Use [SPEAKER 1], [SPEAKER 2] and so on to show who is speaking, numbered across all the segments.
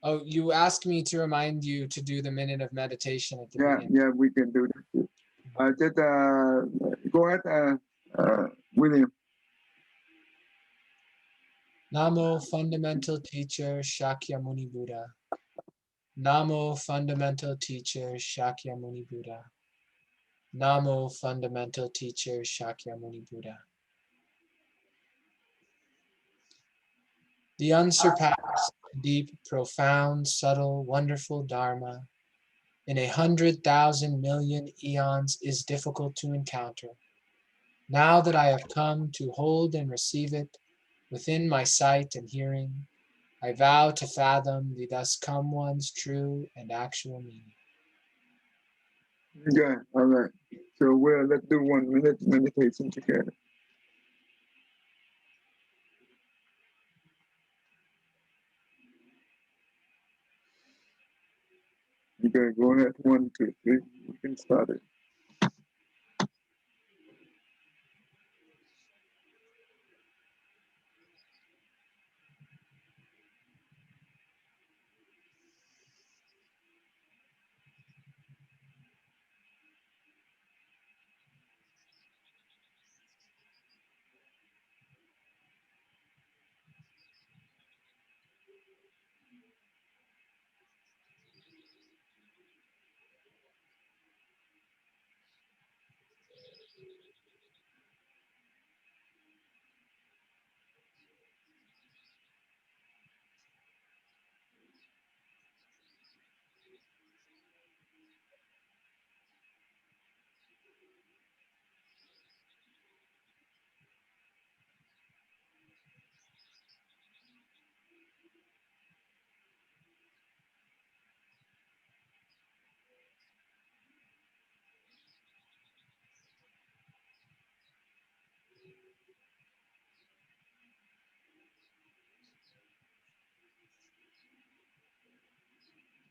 [SPEAKER 1] Oh, you asked me to remind you to do the minute of meditation at the beginning.
[SPEAKER 2] Yeah, we can do that too. Just go ahead, William.
[SPEAKER 1] Namo Fundamental Teacher Shakyamuni Buddha. Namo Fundamental Teacher Shakyamuni Buddha. Namo Fundamental Teacher Shakyamuni Buddha. The unsurpassed, deep, profound, subtle, wonderful Dharma in 100,000 million eons is difficult to encounter. Now that I have come to hold and receive it within my sight and hearing, I vow to fathom the thus come one's true and actual meaning.
[SPEAKER 2] Yeah, all right. So let's do 1 minute meditation together. Okay, go ahead. 1, 2, 3. We can start it.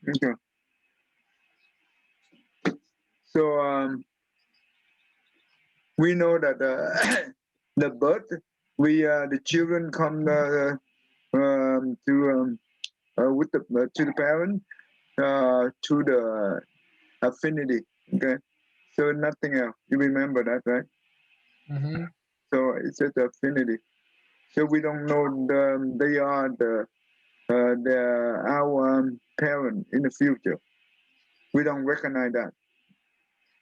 [SPEAKER 2] Okay. So we know that the birth, the children come with to the parent to the affinity. Okay. So nothing else. You remember that, right?
[SPEAKER 1] Mm-hmm.
[SPEAKER 2] So it's just affinity. So we don't know they are our parent in the future. We don't recognize that.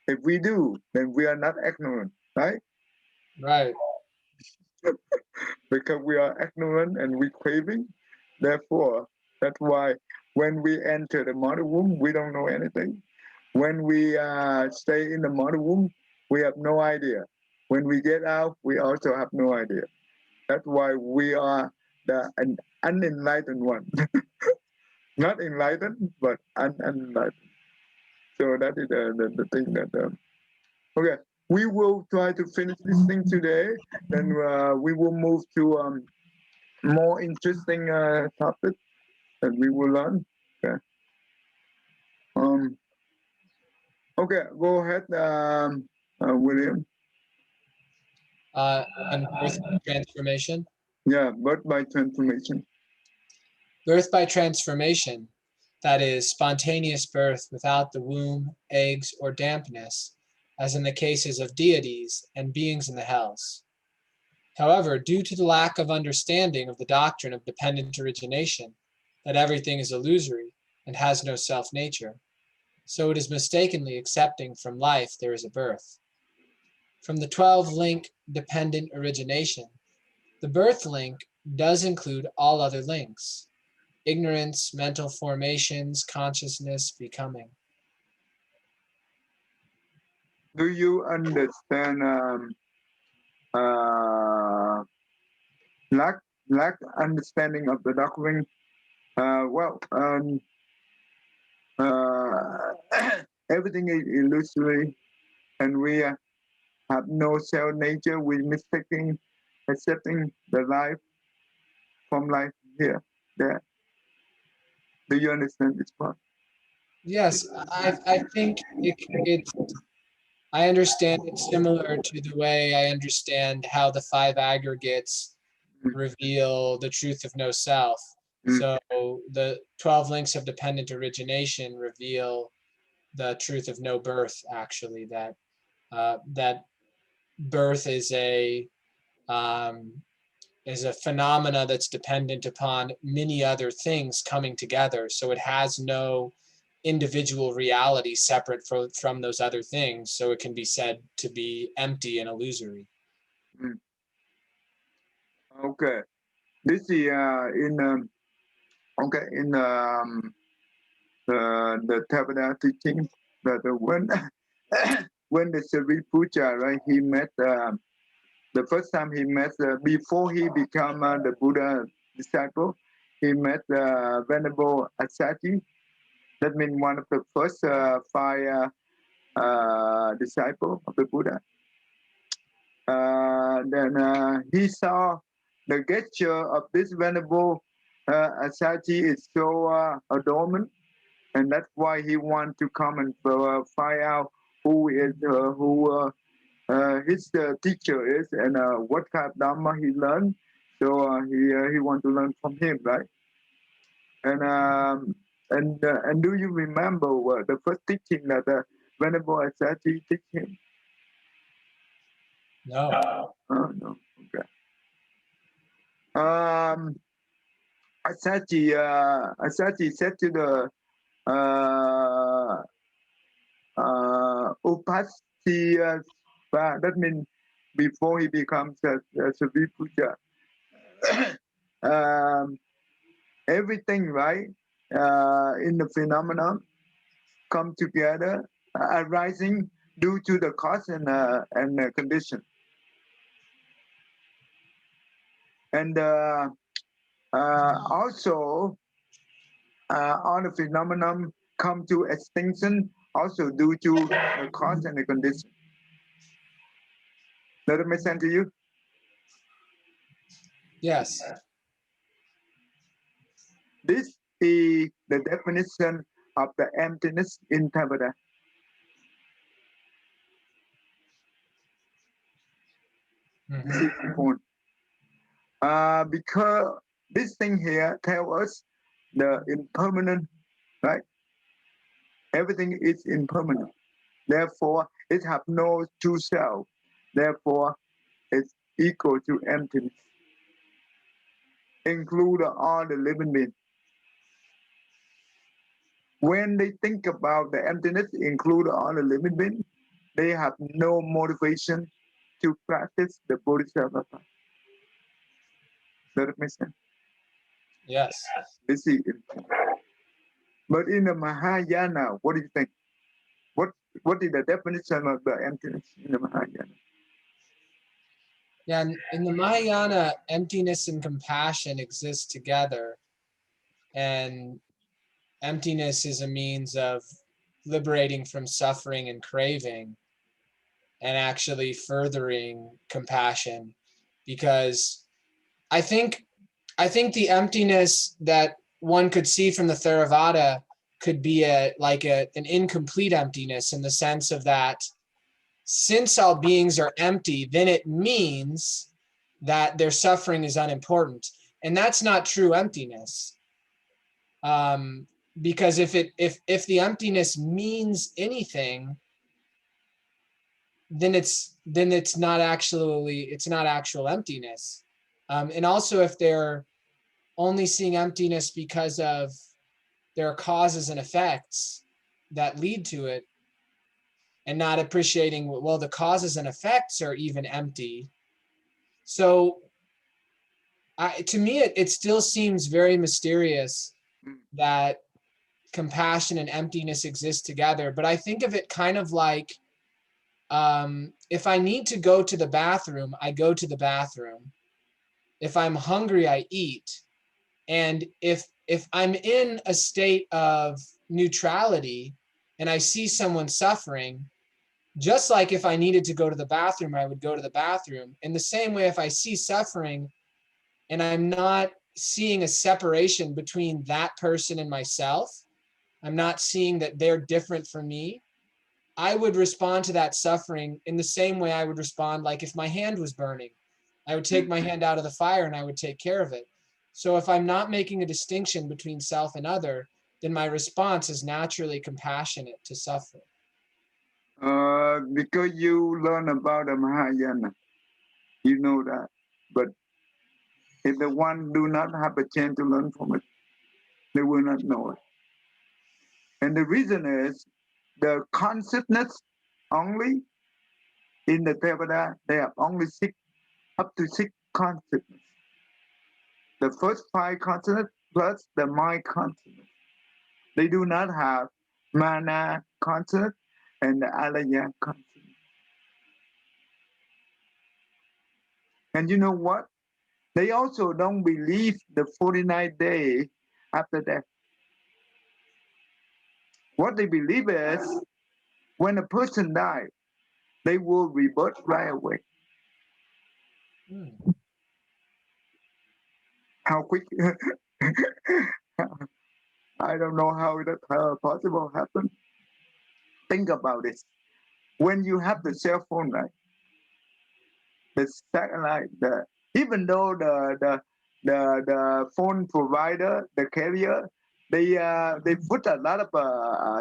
[SPEAKER 2] If we do, then we are not ignorant, right?
[SPEAKER 1] Right.
[SPEAKER 2] Because we are ignorant and we craving. Therefore, that's why when we enter the mother womb, we don't know anything. When we stay in the mother womb, we have no idea. When we get out, we also have no idea. That's why we are an unenlightened one. Not enlightened, but unenlightened. So that is the thing that. Okay, we will try to finish this thing today. Then we will move to more interesting topic that we will learn. Okay. Um. Okay. Go ahead, William.
[SPEAKER 1] On birth by transformation.
[SPEAKER 2] Yeah, birth by transformation.
[SPEAKER 1] Birth by transformation, that is, spontaneous birth without the womb, eggs, or dampness, as in the cases of deities and beings in the hells. However, due to the lack of understanding of the doctrine of dependent origination, that everything is illusory and has no self-nature, so it is mistakenly accepting from life there is a birth. From the 12-link dependent origination, the birth link does include all other links: ignorance, mental formations, consciousness, becoming.
[SPEAKER 2] Do you understand uh, lack understanding of the doctrine? Well, uh, everything is illusory, and we have no self nature. We mistaking accepting the life from life here, there. Do you understand this part?
[SPEAKER 1] Yes, I think it's, I understand it similar to the way I understand how the five aggregates
[SPEAKER 2] Mm,
[SPEAKER 1] reveal the truth of no self. So the 12 links of dependent origination reveal the truth of no birth, actually, that that birth is a phenomena that's dependent upon many other things coming together. So it has no individual reality separate from those other things. So it can be said to be empty and illusory.
[SPEAKER 2] Okay. This is in the Tabernacle teaching that when when the Sri Puja, right, he met the first time he met before he became the Buddha disciple, he met Venerable Assaji. That means one of the first five disciple of the Buddha. Then he saw the gesture of this Venerable Assaji is so adornment, and that's why he want to come and find out who is his teacher is and what kind of dharma he learned. So he want to learn from him, right? And do you remember the first teaching that Venerable Assaji teach him?
[SPEAKER 1] No.
[SPEAKER 2] Oh, no. Okay. Assaji said to the Upasya, that means before he becomes a Sri Puja, everything, right, in the phenomenon come together, arising due to the cause and condition. And also, all the phenomenon come to extinction also due to the cause and the condition. Does it make sense to you?
[SPEAKER 1] Yes.
[SPEAKER 2] This is the definition of the emptiness in Tabata. This is the point. Because this thing here tells us the impermanent, right? Everything is impermanent. Therefore, it has no true self. Therefore, it's equal to emptiness. Include all the living beings. When they think about the emptiness, include all the living beings, they have no motivation to practice the Bodhisattva path. Does it make sense?
[SPEAKER 1] Yes.
[SPEAKER 2] This is important. But in the Mahayana, what do you think? What is the definition of the emptiness in the Mahayana?
[SPEAKER 1] Yeah, in the Mahayana, emptiness and compassion exist together, and emptiness is a means of liberating from suffering and craving, and actually furthering compassion, because I think the emptiness that one could see from the Theravada could be an incomplete emptiness, in the sense of that since all beings are empty, then it means that their suffering is unimportant, and that's not true emptiness. Because if the emptiness means anything, then it's not actual emptiness. And also, if they're only seeing emptiness because of their causes and effects that lead to it, and not appreciating, well, the causes and effects are even empty. So to me, it still seems very mysterious that compassion and emptiness exist together. But I think of it kind of like, if I need to go to the bathroom, I go to the bathroom. If I'm hungry, I eat. And if I'm in a state of neutrality and I see someone suffering, just like if I needed to go to the bathroom, I would go to the bathroom. In the same way, if I see suffering and I'm not seeing a separation between that person and myself, I'm not seeing that they're different from me, I would respond to that suffering in the same way I would respond, like if my hand was burning. I would take my hand out of the fire and I would take care of it. So if I'm not making a distinction between self and other, then my response is naturally compassionate to suffering.
[SPEAKER 2] Because you learn about the Mahayana, you know that. But if the one do not have a chance to learn from it, they will not know it. And the reason is the consciousness only in the Tevada, they have only up to six consciousness. The first five consciousness plus the mind consciousness. They do not have mana consciousness and the alaya consciousness. And you know what? They also don't believe the 49 days after death. What they believe is when a person dies, they will rebirth right away. How quick? I don't know how that possible happen. Think about this. When you have the cell phone, right? The satellite, even though the phone provider, the carrier, they put a lot of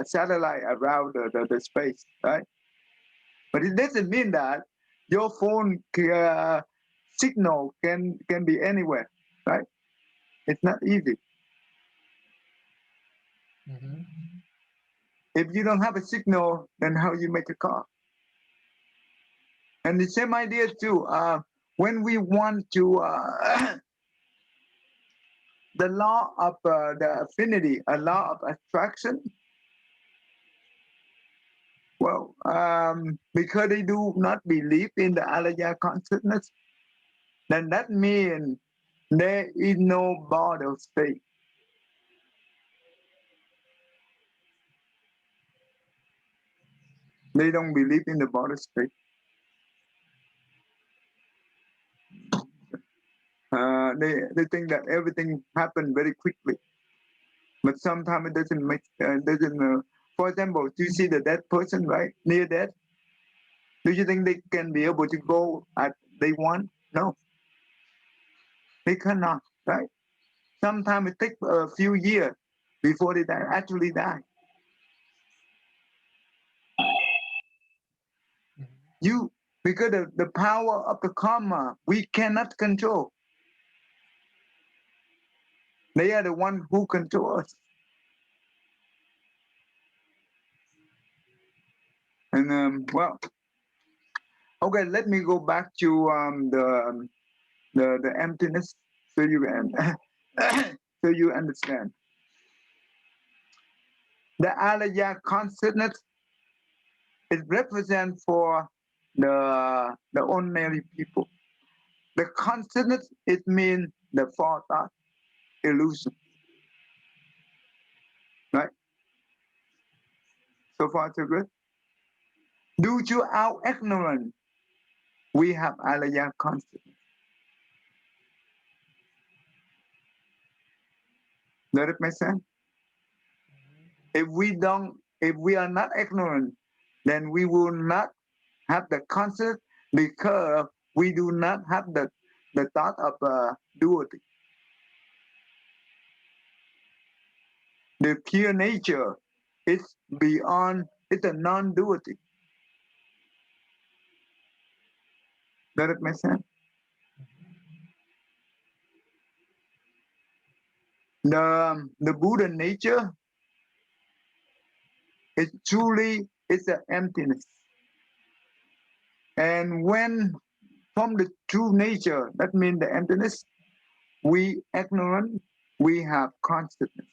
[SPEAKER 2] satellite around the space, right? But it doesn't mean that your phone signal can be anywhere, right? It's not easy.
[SPEAKER 1] Mm-hmm.
[SPEAKER 2] If you don't have a signal, then how you make a call? And the same idea too. When we want to, the law of the affinity, a law of attraction. Well, because they do not believe in the alaya consciousness, then that means there is no border state. They don't believe in the border state. They think that everything happened very quickly, but sometimes it doesn't make doesn't. For example, do you see the dead person right near death? Do you think they can be able to go at day one? No, they cannot. Right? Sometimes it takes a few years before they actually die. Because the power of the karma we cannot control. They are the one who control us. And well, okay, let me go back to the emptiness so you can so you understand. The alaya consciousness is represent for the ordinary people. The consciousness it means the false thought, illusion. Right? So far so good. Due to our ignorance, we have alaya consciousness. Does it make sense? If we are not ignorant, then we will not have the conscious because we do not have the thought of duality. The pure nature is beyond, it's a non-duality. Does it make sense? The Buddha nature is truly it's an emptiness. And when from the true nature, that means the emptiness, we ignorant, we have consciousness.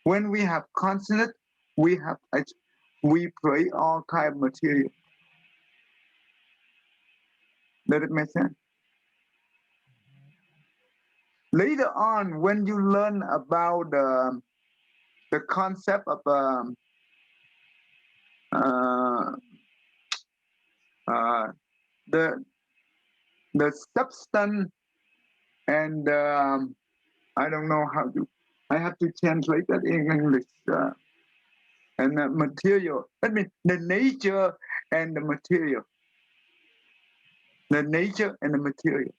[SPEAKER 2] When we have consciousness, we create all kind of material. Does it make sense? Later on, when you learn about the concept of the substance and I don't know how to. I have to translate that in English. And the material. That means the nature and the material. The nature and the material.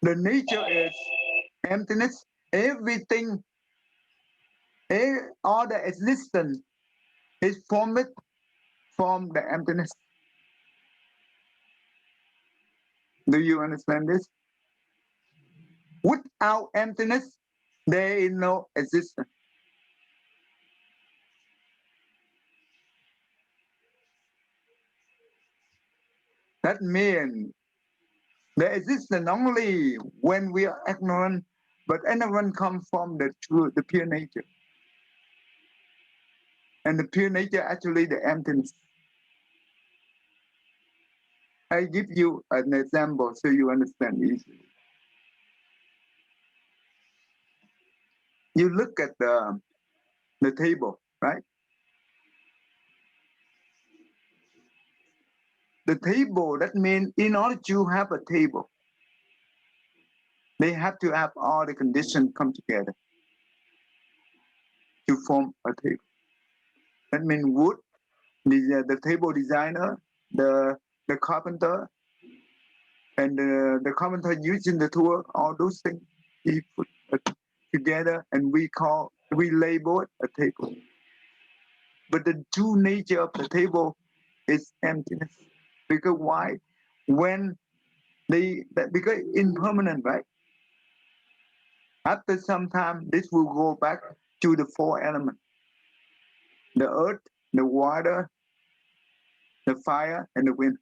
[SPEAKER 2] The nature is emptiness. Everything, all the existence is formed from the emptiness. Do you understand this? Without emptiness, there is no existence. That means there exists only when we are ignorant, but ignorance comes from the true, the pure nature. And the pure nature actually the emptiness. I give you an example so you understand easily. You look at the table, right? The table, that means in order to have a table, they have to have all the conditions come together to form a table. That means wood, the table designer, the carpenter, and the carpenter using the tool, all those things, he put together, and we label it a table. But the true nature of the table is emptiness. Because why? When because impermanent, right? After some time, this will go back to the four elements: the earth, the water, the fire, and the wind.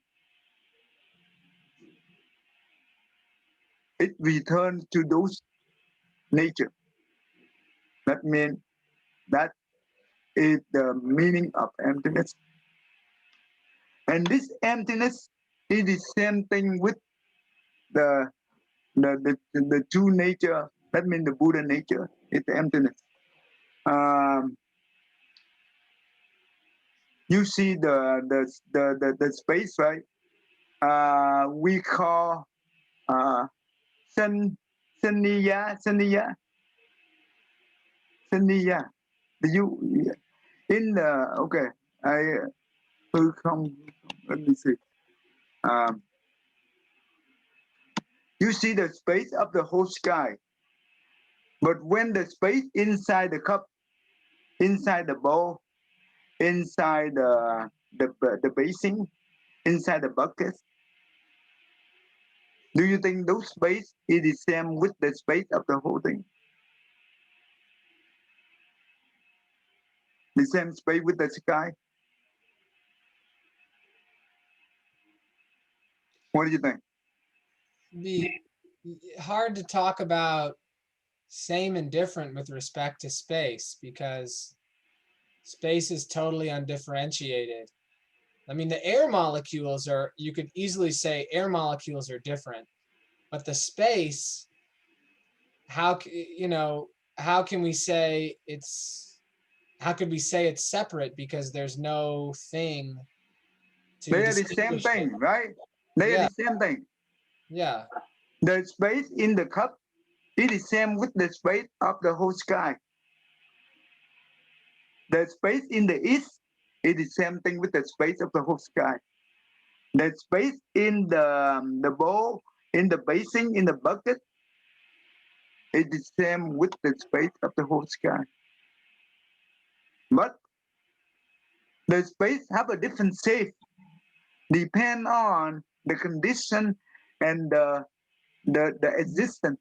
[SPEAKER 2] It returns to those nature. That means that is the meaning of emptiness. And this emptiness is the same thing with the true nature. That means the Buddha nature is the emptiness. You see the space, right? We call Saniya. Do you in the okay? Let me see. Um, you see the space of the whole sky, but when the space inside the cup, inside the bowl, inside the basin, inside the bucket, do you think those space is the same with the space of the whole thing? The same space with the sky? What do you think?
[SPEAKER 1] Be hard to talk about same and different with respect to space because space is totally undifferentiated. I mean, the air molecules are, you could easily say air molecules are different, but the space, how can we say how could we say it's separate because there's no thing to
[SPEAKER 2] They are the same
[SPEAKER 1] distinguish it?
[SPEAKER 2] thing, right? They are
[SPEAKER 1] Yeah,
[SPEAKER 2] the same thing.
[SPEAKER 1] yeah.
[SPEAKER 2] The space in the cup is the same with the space of the whole sky. The space in the east is the same thing with the space of the whole sky. The space in the bowl, in the basin, in the bucket is the same with the space of the whole sky. But the space have a different shape, depend on the condition and the existence.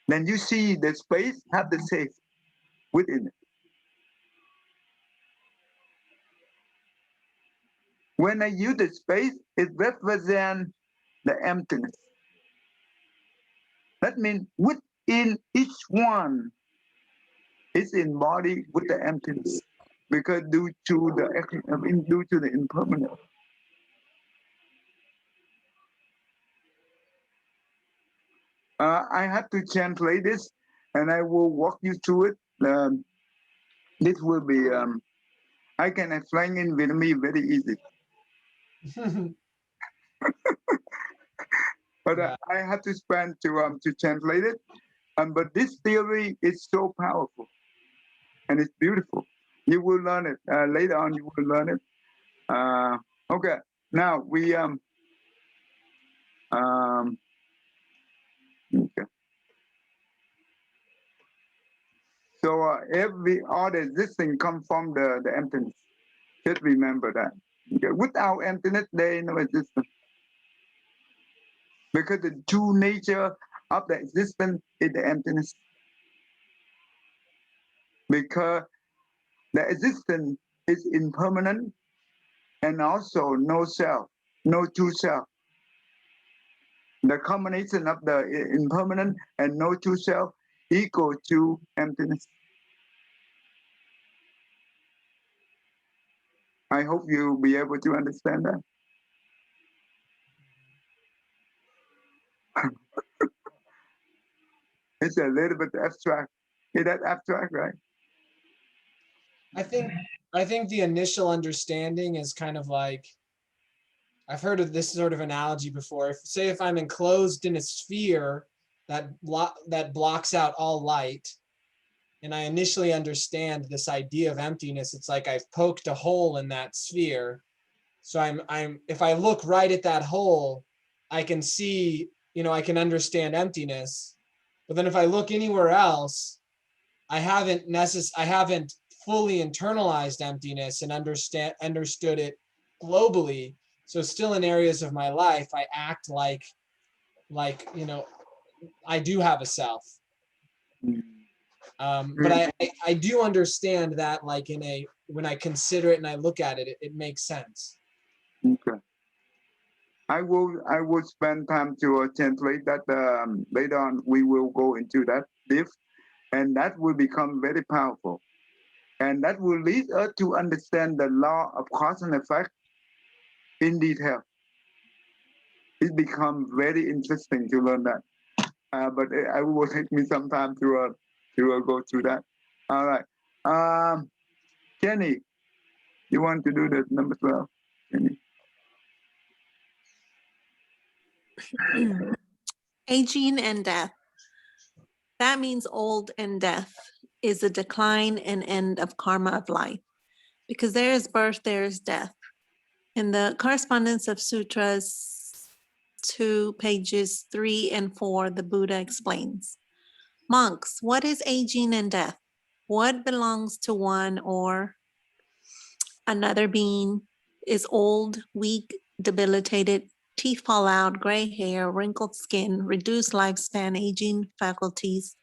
[SPEAKER 2] Then you see the space have the shape within it. When I use the space, it represents the emptiness. That means within each one is embodied with the emptiness, because due to the impermanence. I have to translate this, and I will walk you through it. This will be I can explain in Vietnamese very easy, but
[SPEAKER 1] Yeah.
[SPEAKER 2] I have to spend to translate it. But this theory is so powerful and it's beautiful. You will learn it later on. You will learn it. Okay. Now Okay. So all the existing come from the emptiness. Just remember that. Okay. Without emptiness, there is no existence. Because the true nature of the existence is the emptiness. Because the existence is impermanent and also no self, no true self. The combination of the impermanent and no true self equal to emptiness. I hope you'll be able to understand that. It's a little bit abstract. Is that abstract, right?
[SPEAKER 1] I think the initial understanding is kind of like, I've heard of this sort of analogy before. If I'm enclosed in a sphere that blocks out all light, and I initially understand this idea of emptiness, it's like I've poked a hole in that sphere. So I'm if I look right at that hole, I can see, I can understand emptiness. But then if I look anywhere else, I haven't fully internalized emptiness and understood it globally. So still in areas of my life, I act like I do have a self. But I do understand that, like, when I consider it and I look at it, it makes sense.
[SPEAKER 2] Okay. I will spend time to translate that. Later on, we will go into that deep, and that will become very powerful, and that will lead us to understand the law of cause and effect in detail. It becomes very interesting to learn that, but it will take me some time to go through that. All right, Jenny, you want to do the number 12, Jenny?
[SPEAKER 3] Aging and death. That means old and death is a decline and end of karma of life. Because there is birth, there is death. In the correspondence of sutras 2, pages 3 and 4, the Buddha explains, monks, what is aging and death? What belongs to one or another being is old, weak, debilitated, teeth fall out, gray hair, wrinkled skin, reduced lifespan, aging faculties.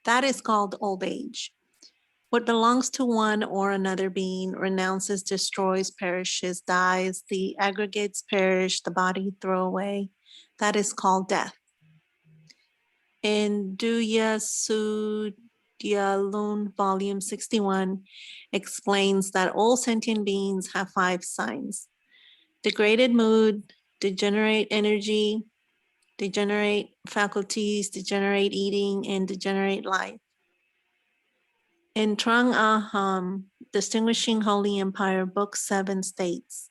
[SPEAKER 3] That is called old age. What belongs to one or another being renounces, destroys, perishes, dies, the aggregates perish, the body throw away. That is called death. In Duya Sudyalun, volume 61, explains that all sentient beings have 5 signs: degraded mood, degenerate energy, degenerate faculties, degenerate eating, and degenerate life. In Trung Aham, Distinguishing Holy Empire, Book 7 states,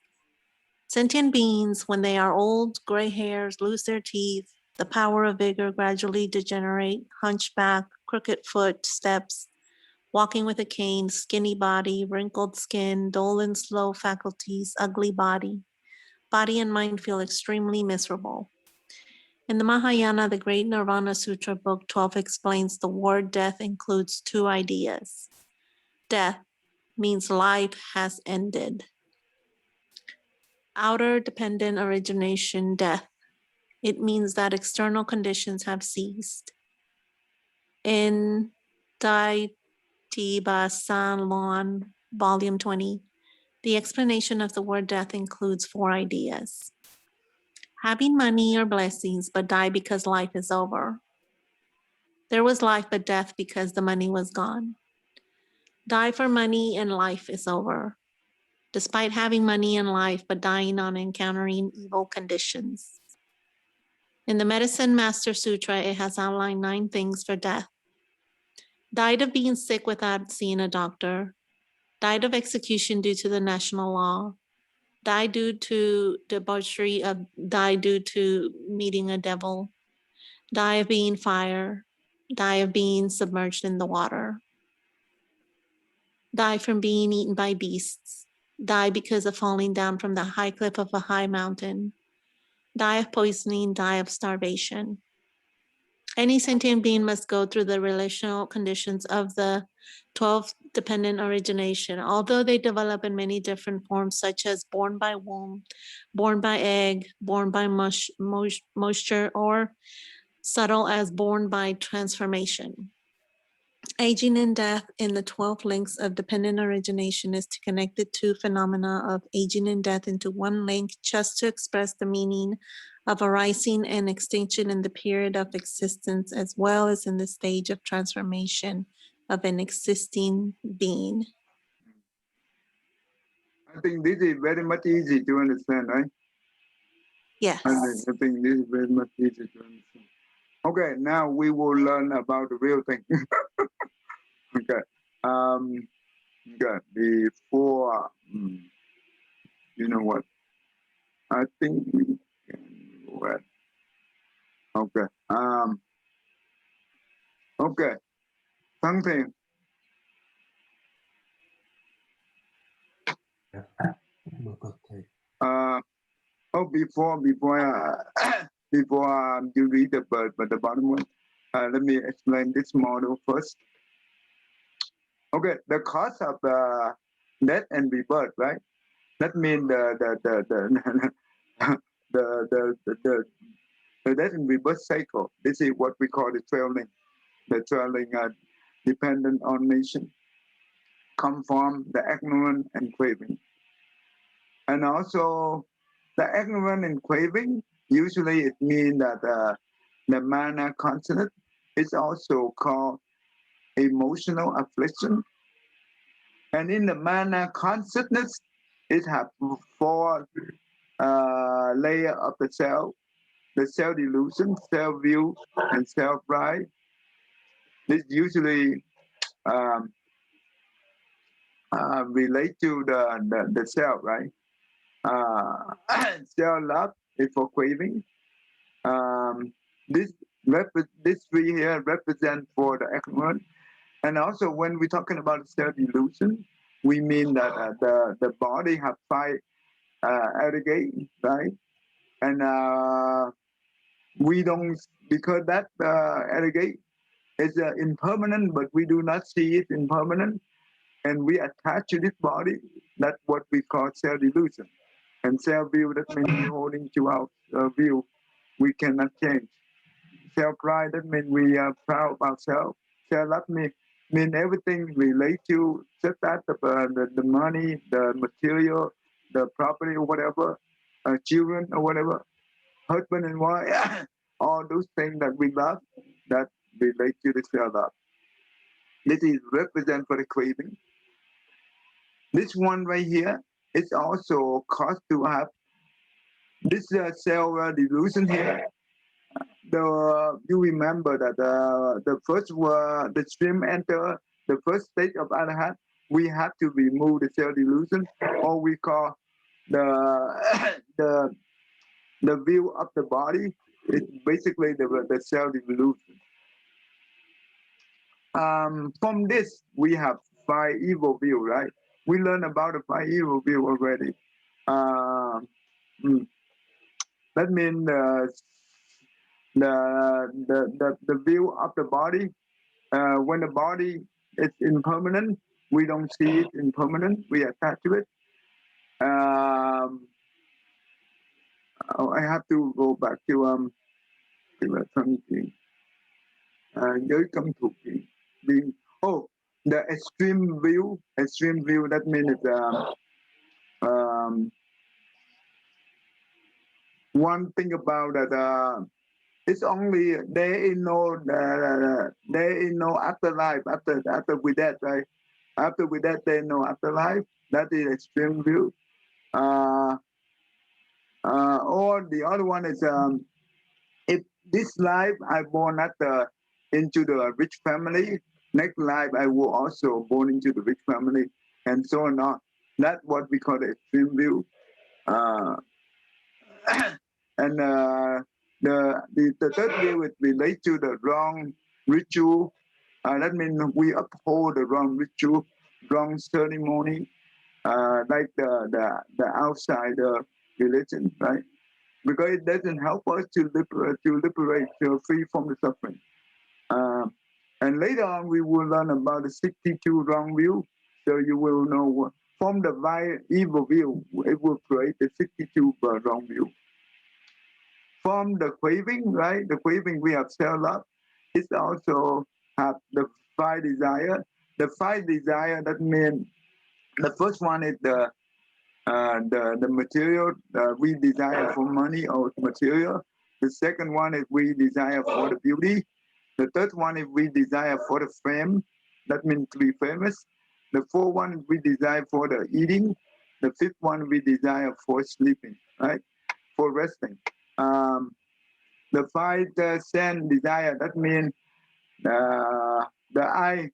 [SPEAKER 3] sentient beings, when they are old, gray hairs, lose their teeth, the power of vigor gradually degenerate, hunchback, crooked foot, steps, walking with a cane, skinny body, wrinkled skin, dull and slow faculties, ugly body. Body and mind feel extremely miserable. In the Mahayana, the Great Nirvana Sutra, Book 12 explains the word death includes 2 ideas. Death means life has ended. Outer dependent origination, death. It means that external conditions have ceased. In Dai Tiba San Luan, volume 20, the explanation of the word death includes 4 ideas. Having money or blessings, but die because life is over. There was life but death because the money was gone. Die for money and life is over. Despite having money and life, but dying on encountering evil conditions. In the Medicine Master Sutra, it has outlined 9 things for death. Died of being sick without seeing a doctor. Died of execution due to the national law. Died due to debauchery, died due to meeting a devil. Die of being fire. Die of being submerged in the water. Die from being eaten by beasts. Die because of falling down from the high cliff of a high mountain. die of poisoning, die of starvation. Any sentient being must go through the relational conditions of the 12 dependent origination, although they develop in many different forms, such as born by womb, born by egg, born by moisture, or subtle as born by transformation. Aging and death in the 12 links of dependent origination is to connect the two phenomena of aging and death into one link, just to express the meaning of arising and extinction in the period of existence, as well as in the stage of transformation of an existing being.
[SPEAKER 2] I think this is very much easy to understand, right?
[SPEAKER 3] Yes.
[SPEAKER 2] I think this is very much easy to understand. Okay, now we will learn about the real thing. Okay. Okay. Before, you know what? I think we can go ahead. Okay. Okay. Something. Before you read the bottom one, let me explain this model first. Okay, the cause of death and rebirth, right? That means the death and rebirth cycle. This is what we call the traveling. The traveling dependent on nation, come from the ignorant and craving. And also the ignorant and craving, usually it means that the mana consonant is also called emotional affliction. And in the mana consciousness, it has 4 layers of the self: the self delusion, self view, and self pride. This usually relate to the self, right? Self love is for craving. This three here represent for the ignorant. And also when we're talking about self delusion, we mean that the body have 5 aggregates, right? And we don't, because that aggregate is impermanent, but we do not see it impermanent, and we attach to this body. That's what we call self delusion. And self view, that means we're holding to our view, we cannot change. Self pride, that means we are proud of ourselves. Self love mean everything relate to just that the money, the material, the property or whatever, children or whatever, husband and wife, all those things that we love that relate to the self love. This is represent for the craving. This one right here is also caused to have this self delusion here. You remember that the first the stream enter the first stage of Arhat, we have to remove the self delusion, or we call the the view of the body. It's basically the self delusion. From this, we have 5 evil view, right? We learned about the 5 evil view already. That means the view of the body. When the body is impermanent, we don't see it impermanent. We attach to it. I have to go back to giới cấm thuộc being. Oh, the extreme view. Extreme view. That means one thing about that. It's only there is no afterlife after we dead, right? After we dead, there is no afterlife. That is extreme view. Or the other one is if this life I born into the rich family, next life I will also born into the rich family, and so on. That's what we call the extreme view. And the third view would relate to the wrong ritual. That means we uphold the wrong ritual, wrong ceremony, like the outside religion, right? because it doesn't help us to liberate, to free from the suffering. And later on, we will learn about the 62 wrong view. So you will know from the evil view, it will create the 62 wrong view. From the craving, right? The craving we have self-love. It also have the 5 desire. The 5 desire, that means the first one is the material. We desire for money or material. The second one is we desire for the beauty. The third one is we desire for the fame. That means to be famous. The fourth one is we desire for the eating. The fifth one we desire for sleeping, right? For resting. The 5 sense desire, that means the eye,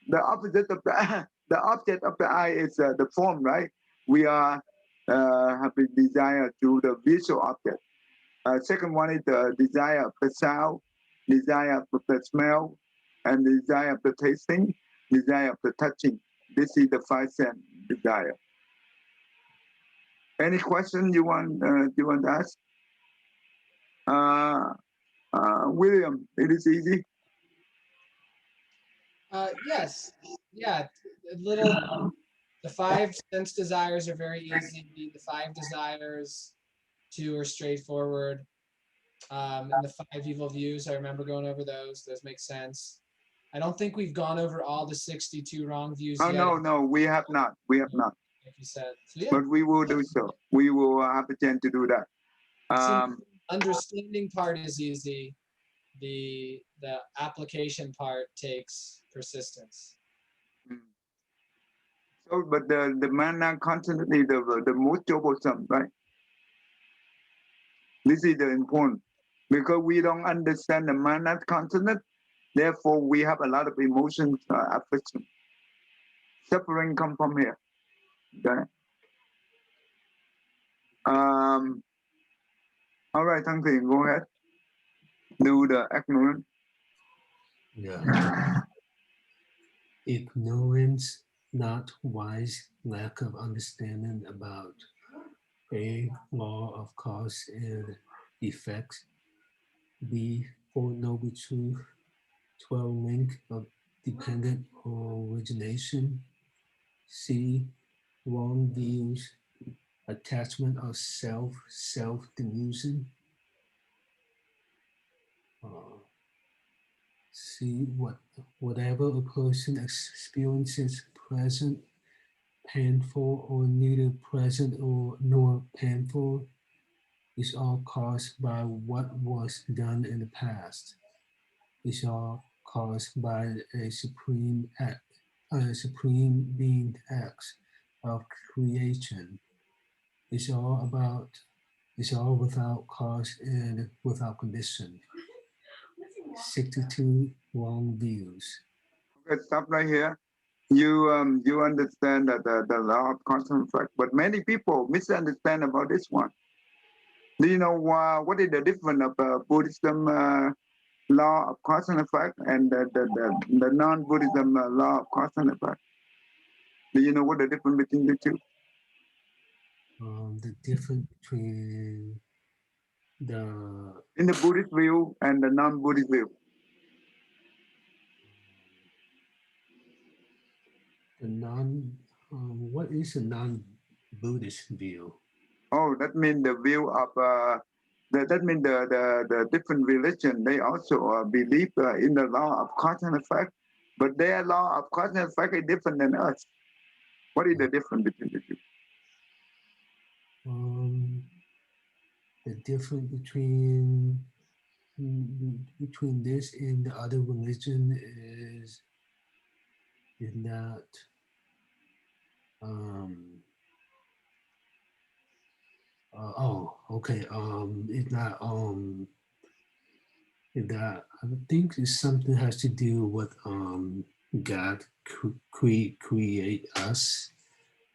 [SPEAKER 2] the opposite of the the object of the eye is the form, right? We are have a desire to the visual object. Second one is the desire of the sound, desire of the smell, and desire of the tasting, desire of the touching. This is the 5 sense desire. Any question you want to ask? William, it is easy.
[SPEAKER 1] Yes. Yeah. The 5 sense desires are very easy. The 5 desires, 2 are straightforward. And the 5 evil views, I remember going over those. Those make sense. I don't think we've gone over all the 62 wrong views
[SPEAKER 2] Oh,
[SPEAKER 1] yet.
[SPEAKER 2] no, we have not. We have not.
[SPEAKER 1] Like you said. So, yeah.
[SPEAKER 2] But we will do so. We will have a chance to do that.
[SPEAKER 1] Understanding part is easy. The application part takes persistence.
[SPEAKER 2] So, but the mana constantly the most troublesome, right? This is the important because we don't understand the mana consonant. Therefore, we have a lot of emotions, affliction, suffering come from here. Okay. All right, Thang Thiện, go ahead. Do the ignorance.
[SPEAKER 4] Yeah. Ignorance, not wise, lack of understanding about A, law of cause and effects. B, Four Noble Truth. 12, link of dependent origination. C, wrong views, attachment of self-delusion. See whatever a person experiences present, painful or neither present or nor painful, is all caused by what was done in the past. Is all caused by a supreme being acts of creation. It's all without cause and without condition. 62 wrong views.
[SPEAKER 2] Okay, stop right here. You understand that the law of constant effect, but many people misunderstand about this one. Do you know what is the difference of Buddhism law of constant effect and the non-Buddhism law of constant effect? Do you know what the difference between the two?
[SPEAKER 4] The difference between
[SPEAKER 2] in the Buddhist view and the non-Buddhist view.
[SPEAKER 4] What is a non-Buddhist view?
[SPEAKER 2] Oh, that means the view of that means the different religion. They also believe in the law of cause and effect, but their law of cause and effect is different than us. What is the difference between the two?
[SPEAKER 4] The difference between this and the other religion is that it's not that I think it's something has to do with God create us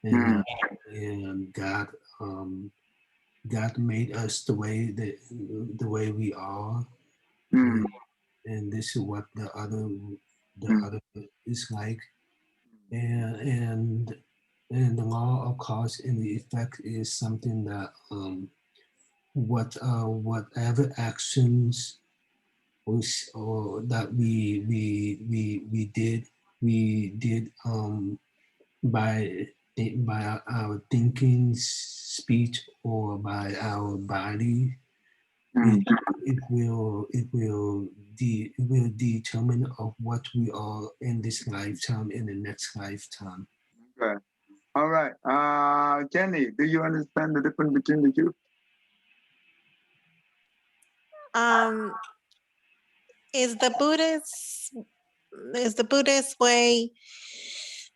[SPEAKER 4] and God God made us the way we are, and this is what the other is like, and the law of cause and the effect is something that whatever actions or that we did by our thinking, speech, or by our body.
[SPEAKER 2] Mm.
[SPEAKER 4] It will determine of what we are in this lifetime and the next lifetime.
[SPEAKER 2] Okay. All right. Jenny, do you understand the difference between the two?
[SPEAKER 3] Is the Buddhist way,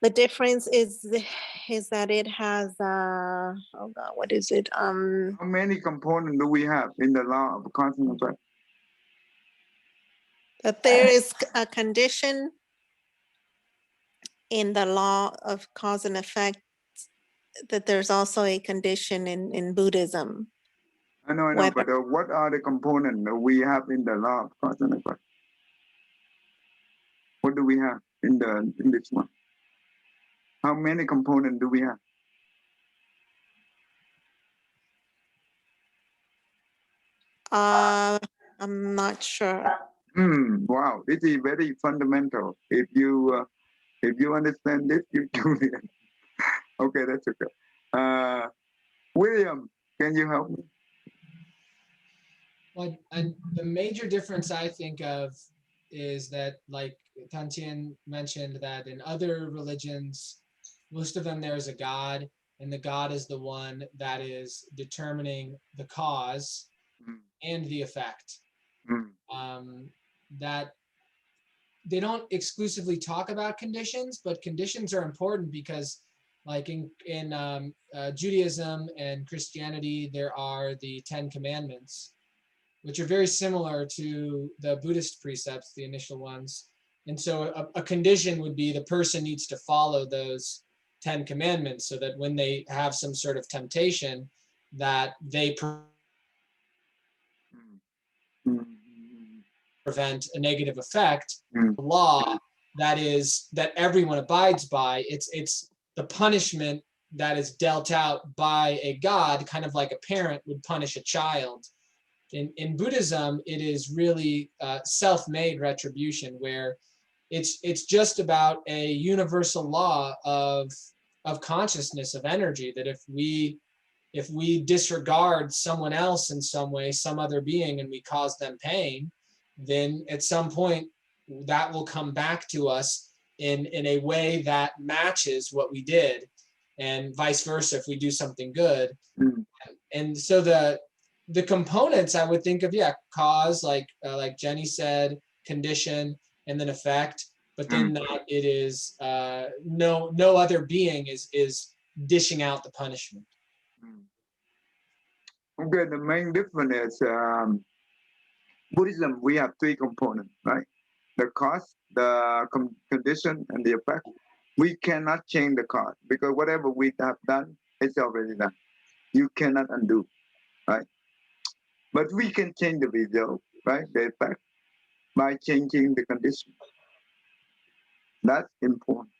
[SPEAKER 3] the difference is that it has oh God, what is it?
[SPEAKER 2] How many components do we have in the law of cause and effect?
[SPEAKER 3] That there is a condition in the law of cause and effect, that there's also a condition in Buddhism.
[SPEAKER 2] I know, but what are the components that we have in the law of cause and effect? What do we have in this one? How many components do we have?
[SPEAKER 3] I'm not sure.
[SPEAKER 2] Wow, this is very fundamental. If you understand this, you do it. Okay, that's okay. William, can you help me?
[SPEAKER 1] Well, the major difference I think of is that, like Tantien mentioned, that in other religions, most of them there's a God, and the God is the one that is determining the cause and the effect. That they don't exclusively talk about conditions, but conditions are important because, like in Judaism and Christianity, there are the 10 Commandments, which are very similar to the Buddhist precepts, the initial ones. And so a condition would be the person needs to follow those 10 Commandments so that when they have some sort of temptation, that they prevent a negative effect. The law that everyone abides by, it's the punishment that is dealt out by a God, kind of like a parent would punish a child. In Buddhism, it is really self-made retribution, where it's just about a universal law of consciousness, of energy, that if we disregard someone else in some way, some other being, and we cause them pain, then at some point that will come back to us in a way that matches what we did, and vice versa if we do something good. And so the components I would think of, cause, like Jenny said, condition, and then effect. But then that it is no other being is dishing out the punishment.
[SPEAKER 2] Okay, the main difference is Buddhism, we have three components, right? The cause, the condition, and the effect. We cannot change the cause because whatever we have done, it's already done. You cannot undo, right? But we can change the result, right? The effect, by changing the condition. That's important.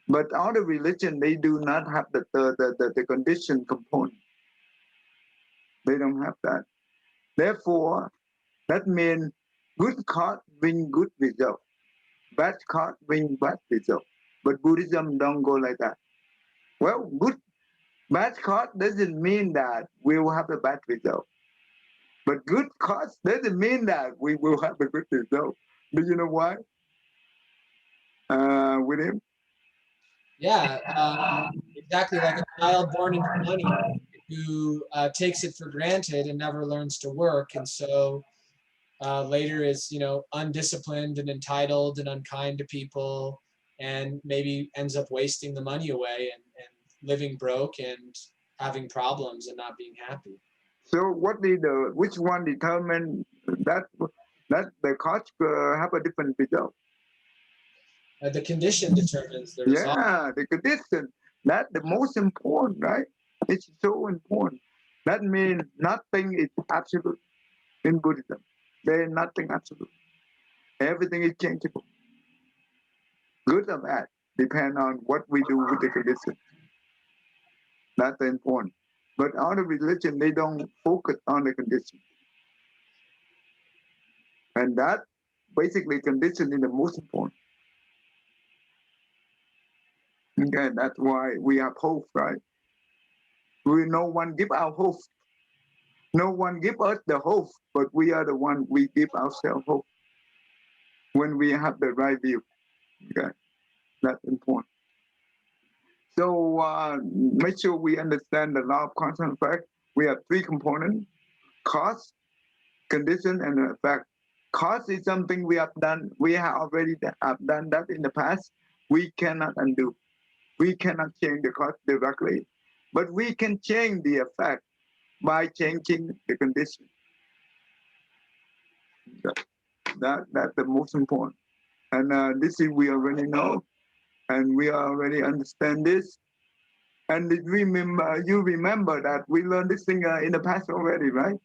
[SPEAKER 2] But other religion, they do not have the condition component. They don't have that. Therefore, that means good cause bring good result. Bad cause bring bad result. But Buddhism don't go like that. Well, bad cause doesn't mean that we will have a bad result. But good cause doesn't mean that we will have a good result. Do you know why? William?
[SPEAKER 1] Yeah, exactly, like a child born into money who takes it for granted and never learns to work, and so later is undisciplined and entitled and unkind to people, and maybe ends up wasting the money away and living broke and having problems and not being happy.
[SPEAKER 2] So which one determine that the cause have a different result?
[SPEAKER 1] The condition determines the result.
[SPEAKER 2] Yeah, the condition. That's the most important, right? It's so important. That means nothing is absolute in Buddhism. There is nothing absolute. Everything is changeable. Good or bad depend on what we do with the condition. That's important. But other religion, they don't focus on the condition. And that basically condition is the most important. Okay, that's why we have hope, right? No one give our hope. No one give us the hope, but we are the one we give ourselves hope when we have the right view. Okay, that's important. So make sure we understand the law of cause and effect. We have three components: cause, condition, and effect. Cause is something we have done. We have already done that in the past. We cannot undo. We cannot change the cause directly, but we can change the effect by changing the condition. That's the most important. And this is we already know, and we already understand this. And remember, you remember that we learned this thing in the past already, right?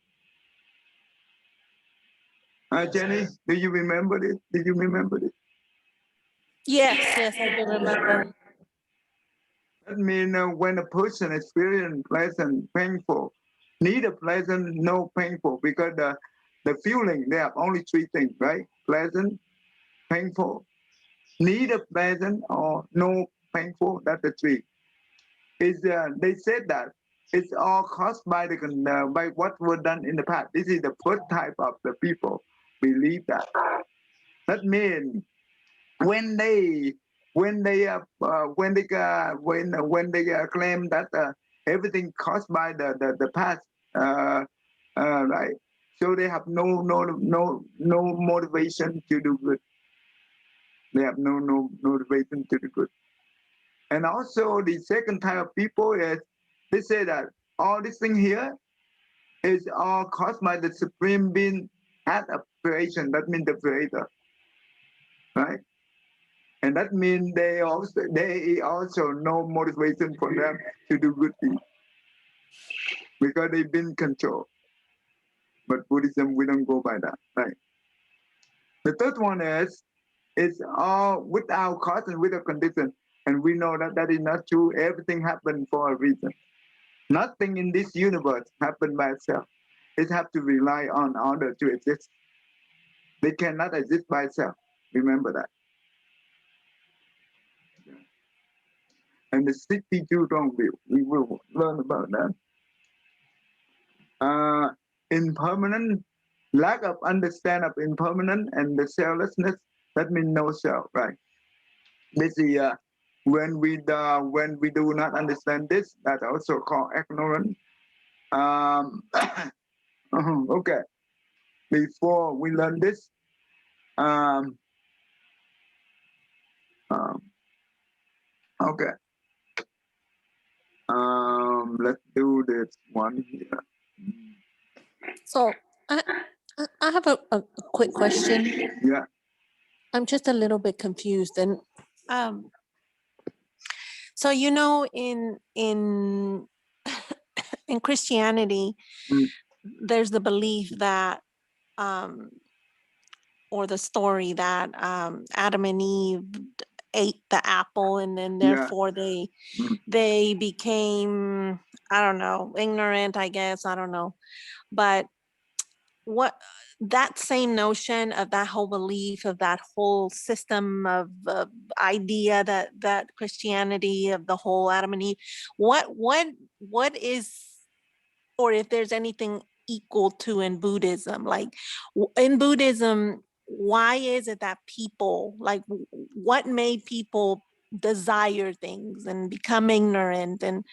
[SPEAKER 2] Jenny, do you remember this? Did you remember this?
[SPEAKER 3] Yes, I do remember.
[SPEAKER 2] That means when a person experiences pleasant, painful, neither pleasant, no painful, because the feeling, they have only three things, right? Pleasant, painful, neither pleasant or no painful, that's the three. They said that it's all caused by by what was done in the past. This is the first type of the people believe that. That means when they claim that everything caused by the past, right? So they have no motivation to do good. They have no motivation to do good. And also the second type of people is they say that all this thing here is all caused by the supreme being at a creation. That means the creator, right? And that means they also no motivation for them to do good things because they've been controlled. But Buddhism, we don't go by that, right? The third one is it's all without cause and without condition. And we know that that is not true. Everything happened for a reason. Nothing in this universe happened by itself. It has to rely on order to exist. They cannot exist by itself. Remember that. And the 62 wrong view, we will learn about that. Impermanent, lack of understanding of impermanent and the selflessness, that means no self, right? This is when we do not understand this, that's also called ignorance. Okay. Before we learn this, okay. Let's do this one here.
[SPEAKER 3] So I have a quick question.
[SPEAKER 2] Yeah.
[SPEAKER 3] I'm just a little bit confused. And so in in Christianity, there's the belief that or the story that Adam and Eve ate the apple, and then therefore they became, I don't know, ignorant, I guess, I don't know. But what that same notion of that whole belief of that whole system of idea that Christianity of the whole Adam and Eve, what is, or if there's anything equal to in Buddhism, like in Buddhism, why is it that people, like what made people desire things and become ignorant? And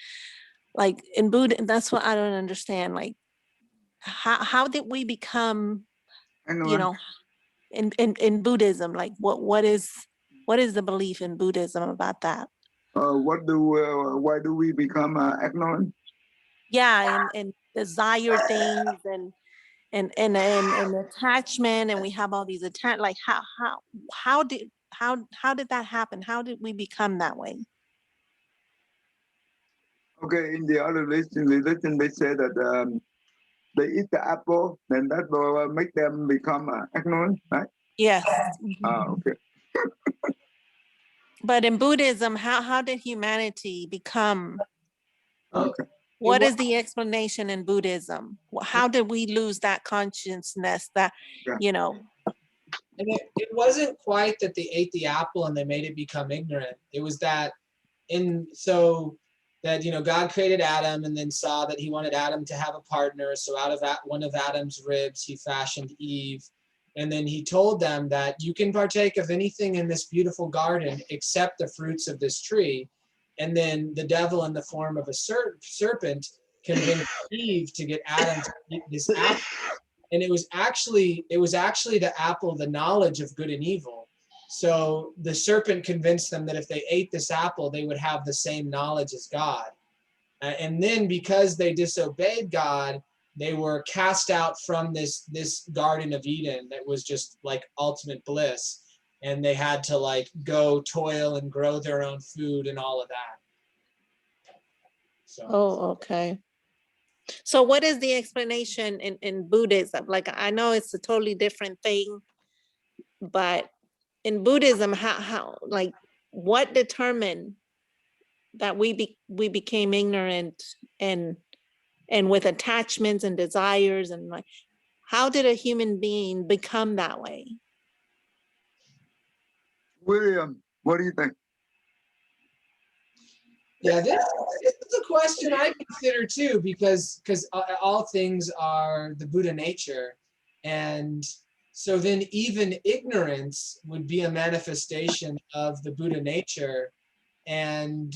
[SPEAKER 3] like in Buddha, that's what I don't understand. Like how did we become, in Buddhism, like what is the belief in Buddhism about that?
[SPEAKER 2] Why do we become ignorant?
[SPEAKER 3] Yeah, and desire things and attachment, and we have all these like how did that happen? How did we become that way?
[SPEAKER 2] Okay, in the other religion they say that they eat the apple, then that will make them become ignorant, right?
[SPEAKER 3] Yes.
[SPEAKER 2] Okay.
[SPEAKER 3] But in Buddhism, how did humanity become?
[SPEAKER 2] Okay.
[SPEAKER 3] What is the explanation in Buddhism? How did we lose that consciousness that, you know?
[SPEAKER 1] And it wasn't quite that they ate the apple and they made it become ignorant. It was that God created Adam and then saw that he wanted Adam to have a partner. So out of that one of Adam's ribs, he fashioned Eve. And then he told them that you can partake of anything in this beautiful garden except the fruits of this tree. And then the devil in the form of a serpent convinced Eve to get Adam to eat this apple. And it was actually the apple, the knowledge of good and evil. So the serpent convinced them that if they ate this apple, they would have the same knowledge as God. And then because they disobeyed God, they were cast out from this Garden of Eden that was just like ultimate bliss. And they had to like go toil and grow their own food and all of that. So.
[SPEAKER 3] Oh, okay. So what is the explanation in Buddhism? Like, I know it's a totally different thing, but in Buddhism, how like what determined that we became ignorant and with attachments and desires, and like, how did a human being become that way?
[SPEAKER 2] William, what do you think?
[SPEAKER 1] Yeah, this is a question I consider too, because all things are the Buddha nature, and so then even ignorance would be a manifestation of the Buddha nature, and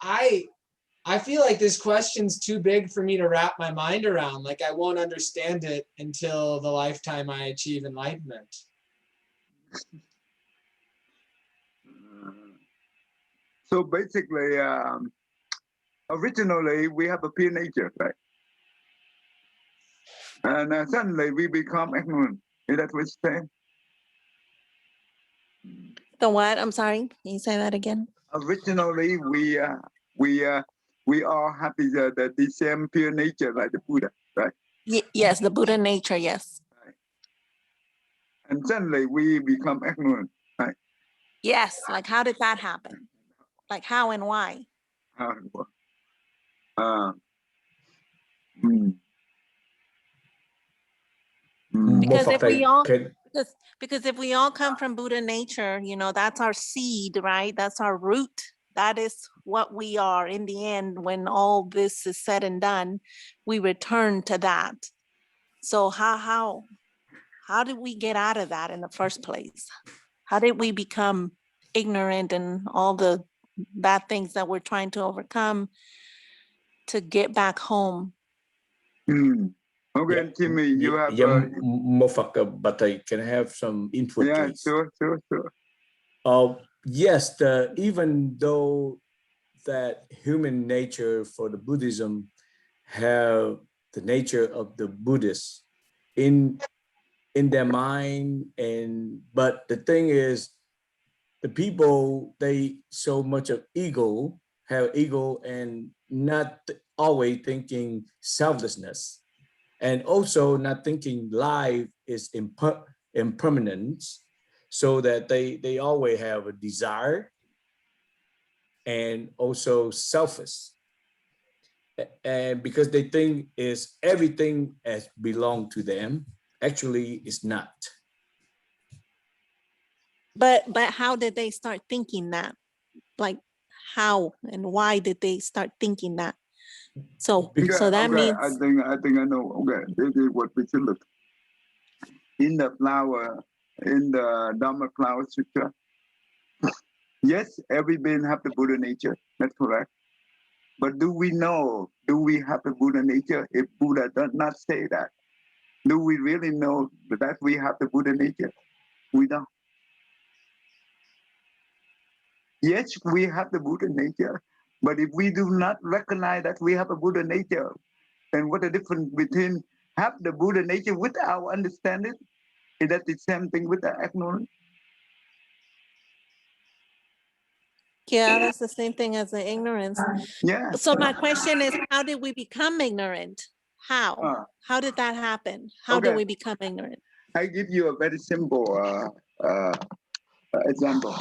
[SPEAKER 1] I feel like this question's too big for me to wrap my mind around. Like I won't understand it until the lifetime I achieve enlightenment.
[SPEAKER 2] So basically, originally we have a pure nature, right? And suddenly we become ignorant. Is that what you're saying?
[SPEAKER 3] The what? I'm sorry. Can you say that again?
[SPEAKER 2] Originally, we all have the same pure nature like the Buddha, right?
[SPEAKER 3] Yes, the Buddha nature, yes.
[SPEAKER 2] Right. And suddenly we become ignorant, right?
[SPEAKER 3] Yes, like how did that happen? Like how and why? Because if we all because if we all come from Buddha nature, you know, that's our seed, right? That's our root. That is what we are in the end. When all this is said and done, we return to that. So how did we get out of that in the first place? How did we become ignorant and all the bad things that we're trying to overcome to get back home?
[SPEAKER 2] Okay, Timmy, you have...
[SPEAKER 5] but I can have some input,
[SPEAKER 2] yeah,
[SPEAKER 5] please.
[SPEAKER 2] Sure.
[SPEAKER 5] Yes, even though that human nature for the Buddhism have the nature of the Buddhists in their mind, but the thing is, the people, they so much of have ego and not always thinking selflessness, and also not thinking life is impermanence, so that they always have a desire and also selfish, and because they think is everything as belong to them. Actually it's not.
[SPEAKER 3] But how did they start thinking that? Like how and why did they start thinking that? So that means...
[SPEAKER 2] I think I know. Okay, this is what we should look. In the Dharma flower sutra, yes, every being have the Buddha nature. That's correct. But do we have the Buddha nature if Buddha does not say that? Do we really know that we have the Buddha nature? We don't. Yes, we have the Buddha nature, but if we do not recognize that we have a Buddha nature, then what the difference between have the Buddha nature with our understanding? Is that the same thing with the ignorance?
[SPEAKER 3] Yeah, that's the same thing as the ignorance.
[SPEAKER 2] Yeah.
[SPEAKER 3] So my question is, how did we become ignorant? How? How did that happen? How did we become ignorant?
[SPEAKER 2] I give you a very simple example.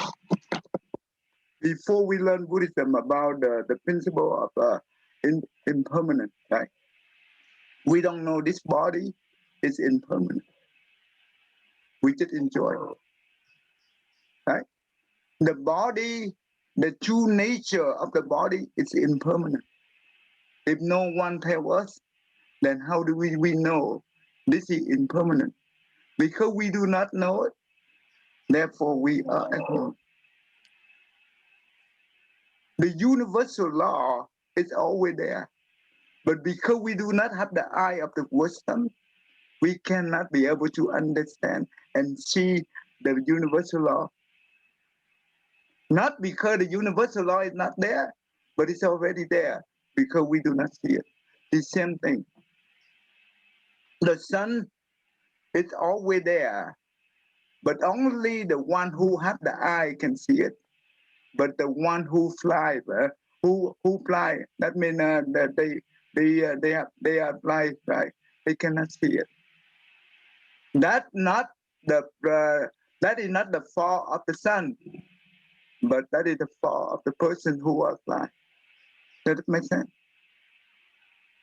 [SPEAKER 2] Before we learn Buddhism about the principle of impermanent, right? We don't know this body is impermanent. We just enjoy it, right? The body, the true nature of the body is impermanent. If no one tells us, then how do we know this is impermanent? Because we do not know it, therefore we are ignorant. The universal law is always there. But because we do not have the eye of the wisdom, we cannot be able to understand and see the universal law. Not because the universal law is not there, but it's already there because we do not see it. The same thing. The sun is always there, but only the one who have the eye can see it. But the one who fly, who fly, that means that they are fly, right? They cannot see it. That is not the fault of the sun, but that is the fault of the person who are fly. Does it make sense?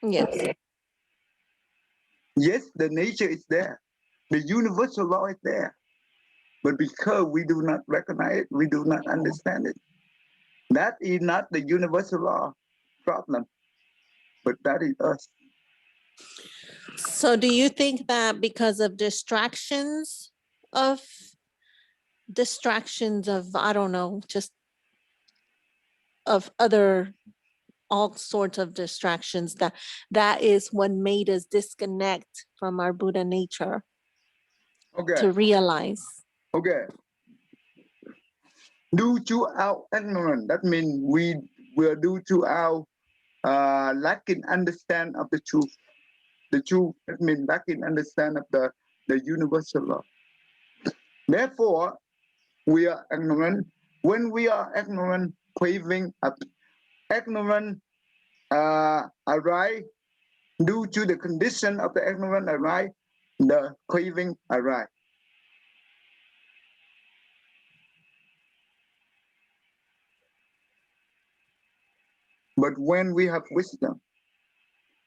[SPEAKER 3] Yes.
[SPEAKER 2] Yes, the nature is there. The universal law is there. But because we do not recognize it, we do not understand it. That is not the universal law problem, but that is us.
[SPEAKER 3] So do you think that because of distractions of, I don't know, just of other, all sorts of distractions, that is what made us disconnect from our Buddha nature
[SPEAKER 2] Okay.
[SPEAKER 3] to realize?
[SPEAKER 2] Okay. Due to our ignorance, that means we were due to our lacking understand of the truth. The truth, that means lacking understand of the universal law. Therefore, we are ignorant. When we are ignorant, craving, ignorant arise. Due to the condition of the ignorant arise, the craving arise. But when we have wisdom,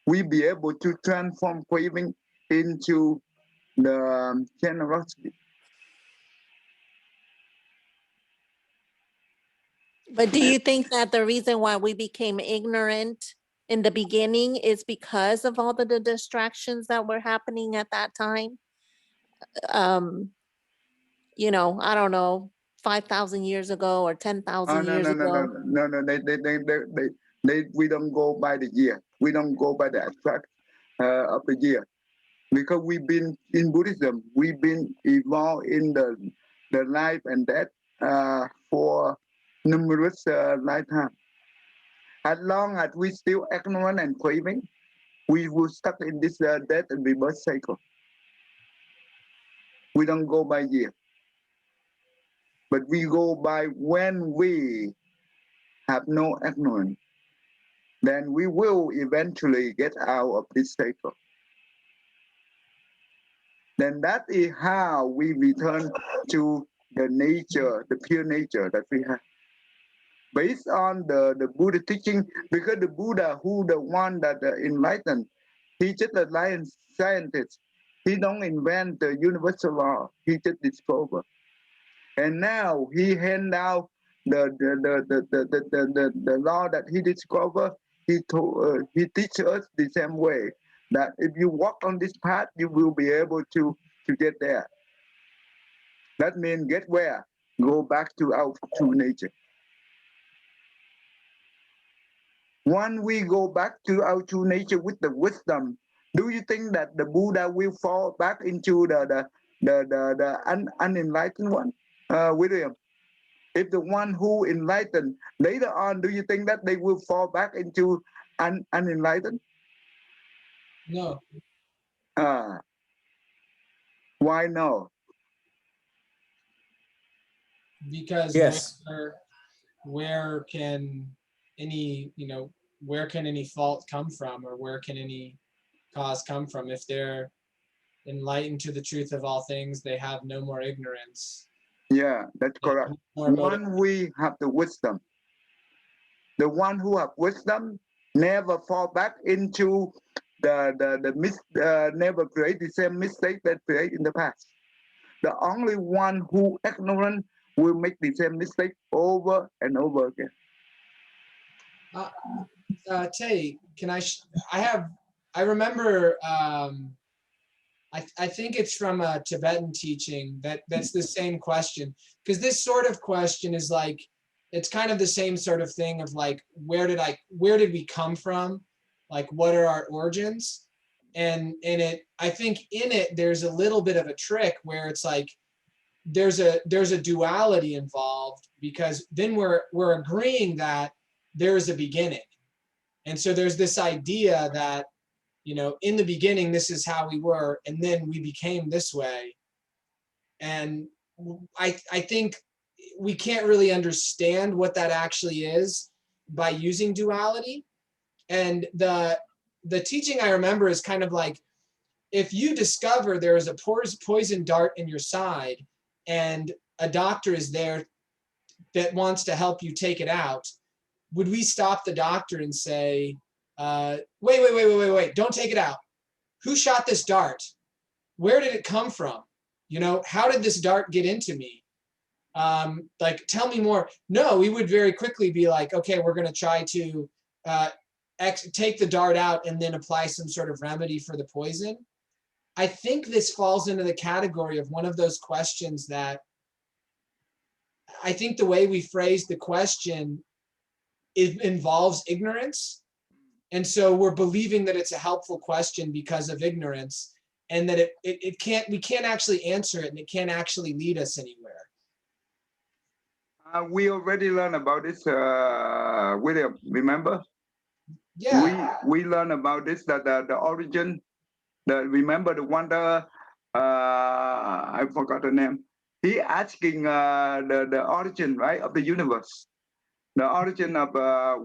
[SPEAKER 2] we be able to transform craving into the generosity.
[SPEAKER 3] But do you think that the reason why we became ignorant in the beginning is because of all the distractions that were happening at that time? I don't know, 5,000 years ago or 10,000 years ago?
[SPEAKER 2] We don't go by the year. We don't go by the abstract of the year. Because we've been in Buddhism, we've been evolved in the life and death for numerous lifetimes. As long as we still ignorant and craving, we will stuck in this death and rebirth cycle. We don't go by year, but we go by when we have no ignorance. Then we will eventually get out of this cycle. Then that is how we return to the nature, the pure nature that we have. Based on the Buddha teaching, because the Buddha, who the one that enlightened, he just a scientist. He don't invent the universal law. He just discover. And now he hand out the law that he discovered. He teach us the same way, that if you walk on this path, you will be able to get there. That means get where? Go back to our true nature. When we go back to our true nature with the wisdom, do you think that the Buddha will fall back into the unenlightened one? William, if the one who enlightened later on, do you think that they will fall back into unenlightened?
[SPEAKER 1] No.
[SPEAKER 2] Why no?
[SPEAKER 1] Because
[SPEAKER 5] Yes.
[SPEAKER 1] where can any fault come from, or where can any cause come from? If they're enlightened to the truth of all things, they have no more ignorance.
[SPEAKER 2] Yeah, that's correct. When we have the wisdom, the one who have wisdom, never fall back into never create the same mistake that create in the past. The only one who ignorant will make the same mistake over and over again.
[SPEAKER 1] Tay, can I remember, I think it's from a Tibetan teaching that's the same question, because this sort of question is like, it's kind of the same sort of thing of like, where did we come from? Like, what are our origins? And I think in it, there's a little bit of a trick where it's like, there's a duality involved, because then we're agreeing that there is a beginning. And so there's this idea that, in the beginning, this is how we were, and then we became this way. And I think we can't really understand what that actually is by using duality. And the teaching I remember is kind of like, if you discover there is a poison dart in your side and a doctor is there that wants to help you take it out, would we stop the doctor and say, wait, don't take it out. Who shot this dart? Where did it come from? How did this dart get into me? Like, tell me more. No, we would very quickly be like, okay, we're going to try to take the dart out and then apply some sort of remedy for the poison. I think this falls into the category of one of those questions that I think the way we phrase the question, it involves ignorance. And so we're believing that it's a helpful question because of ignorance, and that we can't actually answer it, and it can't actually lead us anywhere.
[SPEAKER 2] We already learned about this, William, remember?
[SPEAKER 1] Yeah.
[SPEAKER 2] We learned about this, that the origin, remember the one, I forgot the name. He asking the origin, right, of the universe. The origin of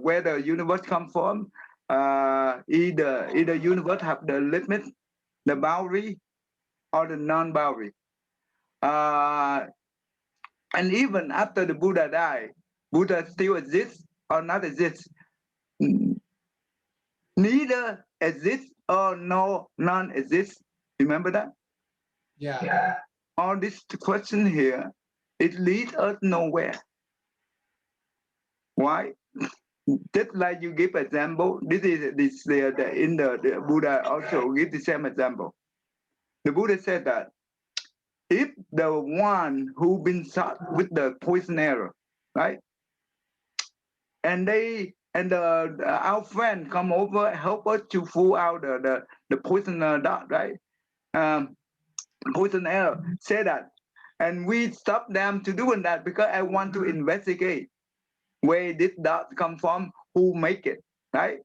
[SPEAKER 2] where the universe come from. Either universe have the limit, the boundary, or the non-boundary. And even after the Buddha died, Buddha still exists or not exists? Neither exists or non-exists. Remember that?
[SPEAKER 1] Yeah.
[SPEAKER 2] All this question here, it leads us nowhere. Why? Just like you give example, in the Buddha also give the same example. The Buddha said that if the one who been shot with the poison arrow, right, and our friend come over, help us to pull out the poison dart, right, poison arrow, say that, and we stop them to doing that because I want to investigate where did that come from, who make it, right?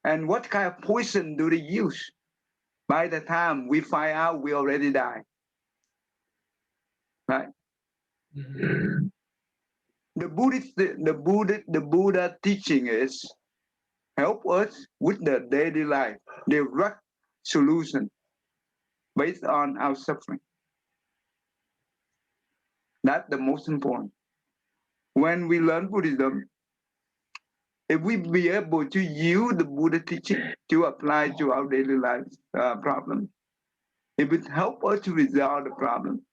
[SPEAKER 2] And what kind of poison do they use? By the time we find out, we already die, right?
[SPEAKER 1] Mm-hmm.
[SPEAKER 2] The Buddha teaching is help us with the daily life, direct solution based on our suffering. That's the most important. When we learn Buddhism, if we be able to use the Buddha teaching to apply to our daily life problem, if it help us to resolve the problem,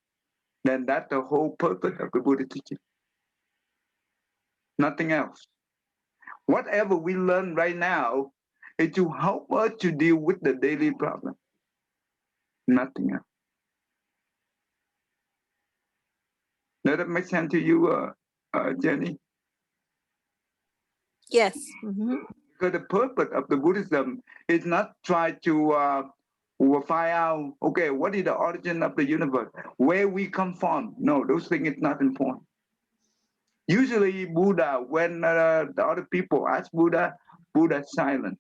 [SPEAKER 2] then that's the whole purpose of the Buddha teaching. Nothing else. Whatever we learn right now is to help us to deal with the daily problem. Nothing else. Does that make sense to you, Jenny?
[SPEAKER 3] Yes. Mm-hmm.
[SPEAKER 2] Because the purpose of the Buddhism is not try to find out, okay, what is the origin of the universe? Where we come from? No, those things is not important. Usually Buddha, when the other people ask Buddha, Buddha silent.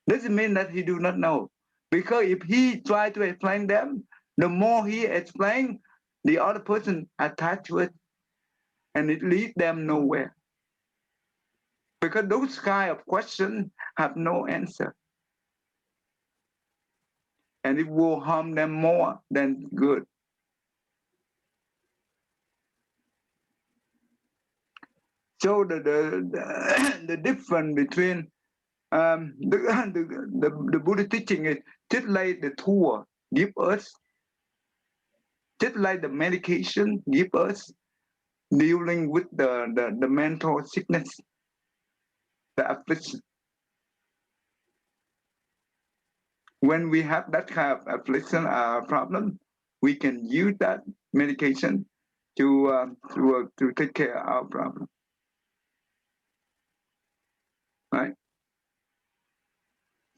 [SPEAKER 2] Doesn't mean that he do not know. Because if he try to explain them, the more he explain, the other person attached to it, and it leads them nowhere. Because those kind of questions have no answer. And it will harm them more than good. So the difference between the Buddha teaching is just like the tour give us, just like the medication give us dealing with the mental sickness, the affliction. When we have that kind of affliction problem, we can use that medication to take care of our problem, right?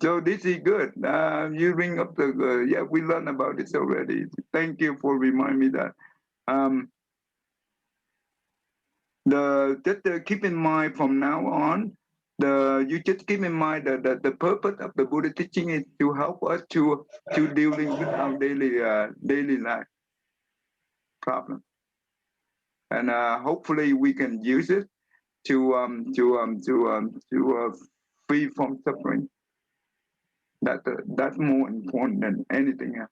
[SPEAKER 2] So this is good. You bring up the yeah, we learned about this already. Thank you for reminding me that. Just keep in mind from now on, you just keep in mind that the purpose of the Buddha teaching is to help us to dealing with our daily life problem, and hopefully we can use it to free from suffering. That's more important than anything else.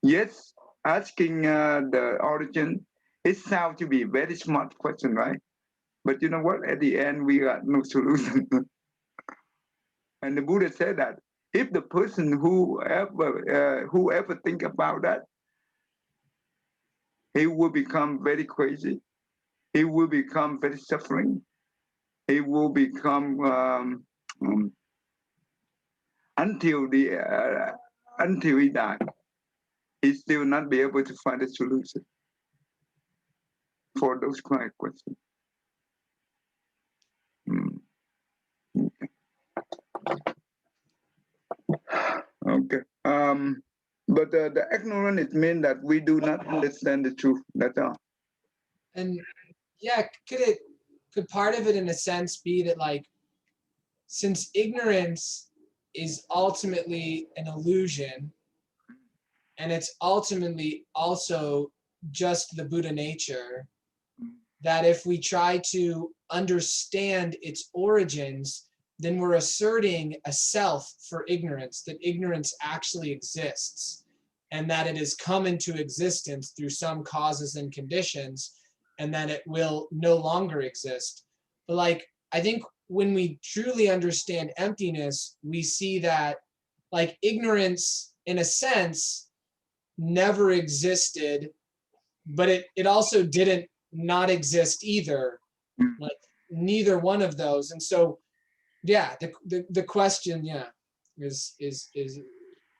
[SPEAKER 2] Yes, asking the origin, it sounds to be a very smart question, right? But you know what? At the end, we got no solution. And the Buddha said that if the person whoever think about that, he will become very crazy. He will become very suffering. He will become until he died. He still not be able to find a solution for those kind of questions. Okay. But the ignorant, it means that we do not understand the truth. That's all.
[SPEAKER 1] And yeah, could part of it in a sense be that, like, since ignorance is ultimately an illusion, and it's ultimately also just the Buddha nature, that if we try to understand its origins, then we're asserting a self for ignorance, that ignorance actually exists, and that it has come into existence through some causes and conditions, and that it will no longer exist. But like, I think when we truly understand emptiness, we see that, like, ignorance, in a sense, never existed, but it also didn't not exist either, like neither one of those. And so yeah, the question, yeah, is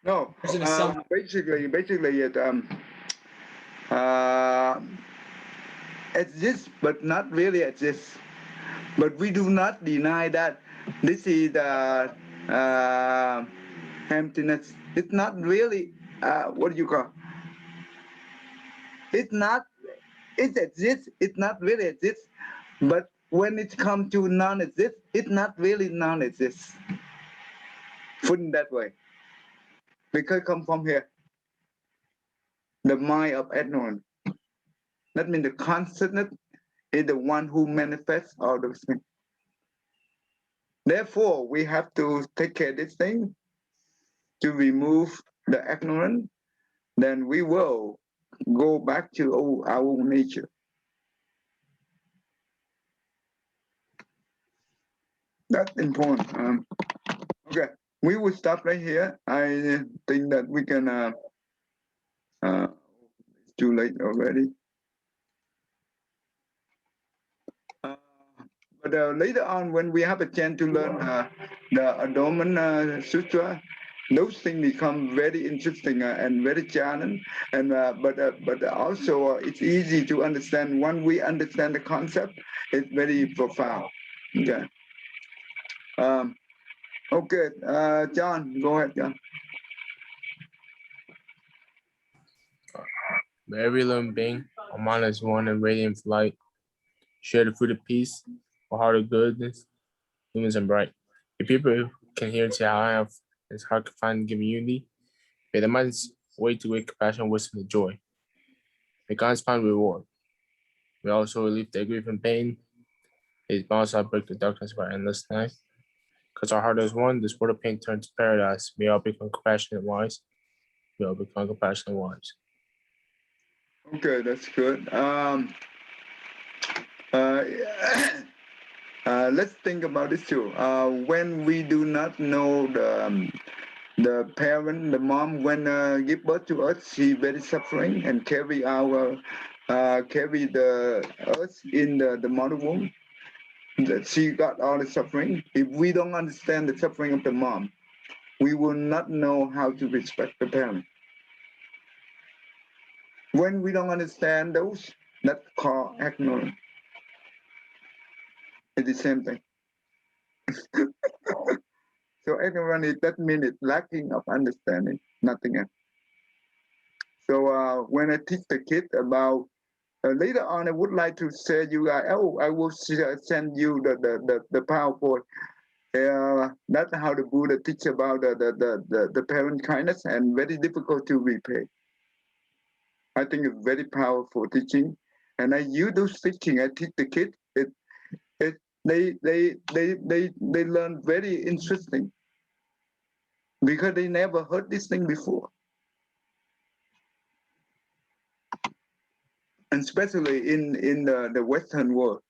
[SPEAKER 2] no basically it exists but not really exists, but we do not deny that this is emptiness. It's not really what do you call, it's not, it exists, it not really exists, but when it comes to non-exist, it's not really non-exist. Put it that way, because it come from here, the mind of ignorance. That means the consciousness is the one who manifests all those things. Therefore, we have to take care of this thing to remove the ignorance. Then we will go back to our own nature. That's important. Okay, we will stop right here. I think that we can. It's too late already. But later on, when we have a chance to learn the Adornment Sutra, those things become very interesting and very challenging. And but also it's easy to understand. When we understand the concept, it's very profound. Okay. Okay, John, go ahead, John.
[SPEAKER 6] May every living being, a mind as one and radiant light, share the fruit of peace, a heart of goodness, lumens and bright. The people can hear to how I have his heart can find and give unity. May the mind's way to great compassion, wisdom, and joy. May God's find reward. May also relieve their grief and pain. His bounds out break the darkness of our endless night. Because our heart is one, this world of pain turns to paradise. May all become compassionate and wise. May all become compassionate and wise.
[SPEAKER 2] Okay, that's good. uh, let's think about this too. When we do not know the parent, the mom, when give birth to us, she very suffering and carry the us in the mother womb. That she got all the suffering. If we don't understand the suffering of the mom, we will not know how to respect the parent. When we don't understand those, that's called ignorance. It's the same thing. So ignorance is that means it's lacking of understanding, nothing else. So when I teach the kid about later on, I would like to say you guys, oh, I will send you the PowerPoint. That's how the Buddha teach about the parent kindness and very difficult to repay. I think it's very powerful teaching, and I use those teaching. I teach the kid. They learn very interesting because they never heard this thing before, and especially in the Western world.